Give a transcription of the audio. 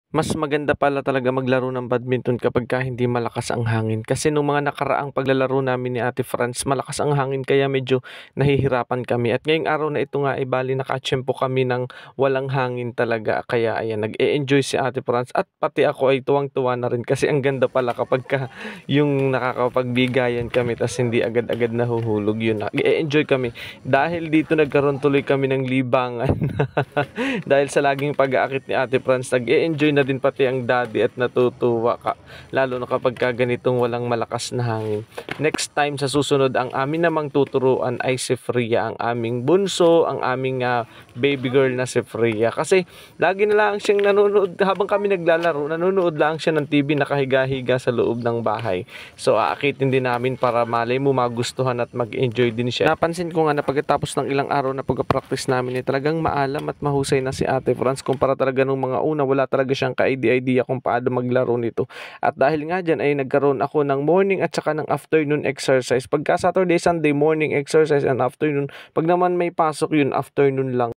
Mas maganda pala talaga maglaro ng badminton kapagka hindi malakas ang hangin. Kasi nung mga nakaraang paglalaro namin ni Ate Franz, malakas ang hangin kaya medyo nahihirapan kami. At ngayong araw na ito nga ay bali nakatsyempo kami ng walang hangin talaga. Kaya ayan, nag-e-enjoy si Ate Franz at pati ako ay tuwang-tuwa na rin kasi ang ganda pala kapagka yung nakakapagbigayan kami tas hindi agad-agad nahuhulog yun. Nag-e-enjoy kami dahil dito nagkaroon tuloy kami ng libangan. Dahil sa laging pag-aakit ni Ate Franz, nag-e-enjoy na din pati ang daddy at natutuwa ka. Lalo na kapag ganitong walang malakas na hangin. Next time sa susunod, ang amin namang tuturuan ay si Freya, ang aming bunso, ang aming baby girl na si Freya. Kasi lagi na lang siyang nanonood, habang kami naglalaro, nanonood lang siya ng TV, nakahiga-higa sa loob ng bahay. So aakitin din namin para malay mo magustuhan at mag-enjoy din siya. Napansin ko nga na pagkatapos ng ilang araw na pag-practice namin, talagang maalam at mahusay na si Ate Franz kumpara talaga nung mga una. Wala talaga siyang ka-idea kung paano maglaro nito. At dahil nga dyan ay nagkaroon ako ng morning at saka ng afternoon exercise. Pagka Saturday, Sunday, morning exercise and afternoon. Pag naman may pasok yun, afternoon lang.